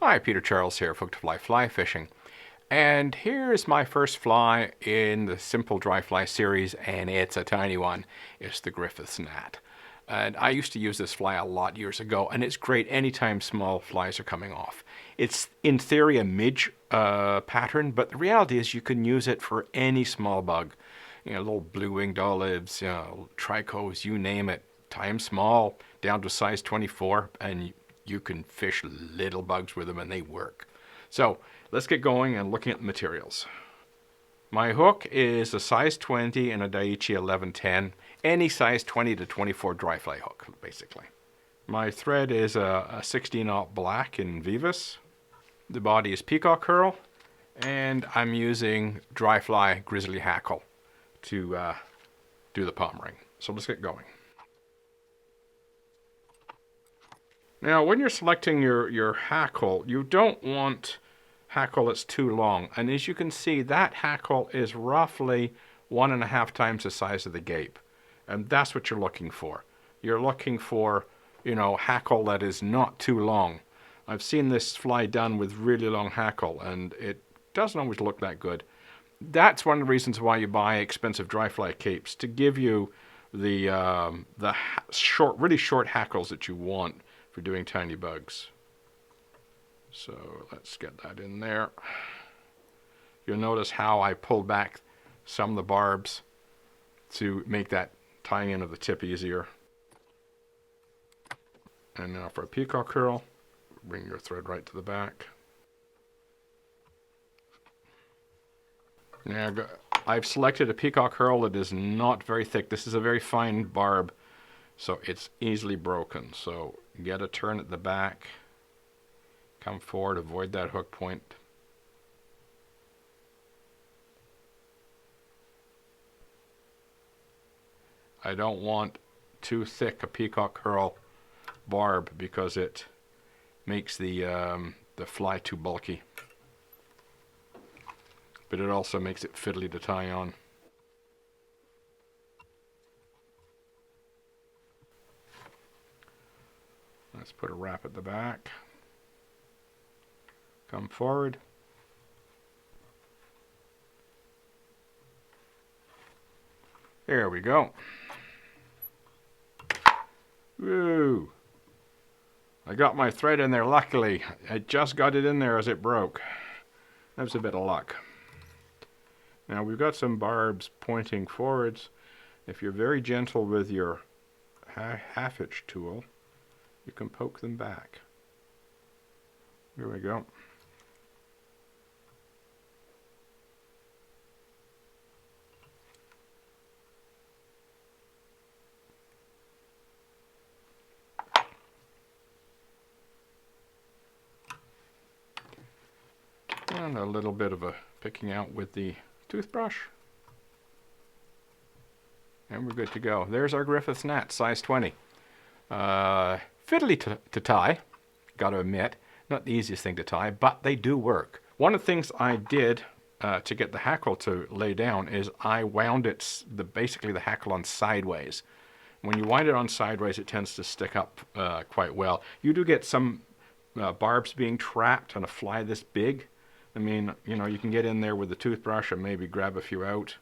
Hi, Peter Charles here, Folk to Fly Fly Fishing. And here's my first fly in the Simple Dry Fly series, and it's a tiny one. It's the Griffiths Gnat. And I used to use this fly a lot years ago, and it's great anytime small flies are coming off. It's in theory a midge pattern, but the reality is you can use it for any small bug. You know, little blue-winged olives, you know, trichos, you name it. Tie them small, down to size 24, and you can fish little bugs with them and they work. So let's get going and looking at the materials. My hook is a size 20 and a Daiichi 1110. Any size 20 to 24 dry fly hook, basically. My thread is a 16-aught black in Veevus. The body is Peacock Herl, and I'm using dry fly Grizzly Hackle to do the palm ring. So let's get going. Now, when you're selecting your hackle, you don't want hackle that's too long. And as you can see, that hackle is roughly 1.5 times the size of the gape. And that's what you're looking for. You're looking for, you know, hackle that is not too long. I've seen this fly done with really long hackle, and it doesn't always look that good. That's one of the reasons why you buy expensive dry fly capes, to give you the really short hackles that you want for doing tiny bugs. So let's get that in there. You'll notice how I pulled back some of the barbs to make that tying in of the tip easier. And now for a peacock curl, bring your thread right to the back. Now I've selected a peacock curl that is not very thick. This is a very fine barb, so it's easily broken. So get a turn at the back, come forward, avoid that hook point. I don't want too thick a peacock curl barb because it makes the fly too bulky. But it also makes it fiddly to tie on. Let's put a wrap at the back. Come forward. There we go. Woo! I got my thread in there luckily. I just got it in there as it broke. That was a bit of luck. Now we've got some barbs pointing forwards. If you're very gentle with your half-hitch tool, you can poke them back. Here we go. And a little bit of a picking out with the toothbrush. And we're good to go. There's our Griffiths Gnat, size 20. Fiddly to tie, gotta admit. Not the easiest thing to tie, but they do work. One of the things I did to get the hackle to lay down is I wound it, basically the hackle on sideways. When you wind it on sideways, it tends to stick up quite well. You do get some barbs being trapped on a fly this big. I mean, you know, you can get in there with the toothbrush and maybe grab a few out,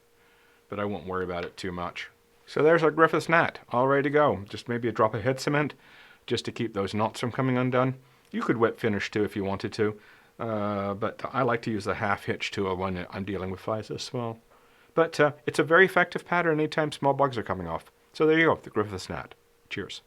but I won't worry about it too much. So there's our Griffiths Gnat, all ready to go. Just maybe a drop of head cement, just to keep those knots from coming undone. You could wet finish too if you wanted to, but I like to use the half hitch tool when I'm dealing with flies this small. But it's a very effective pattern anytime small bugs are coming off. So there you go, the Griffiths Gnat. Cheers.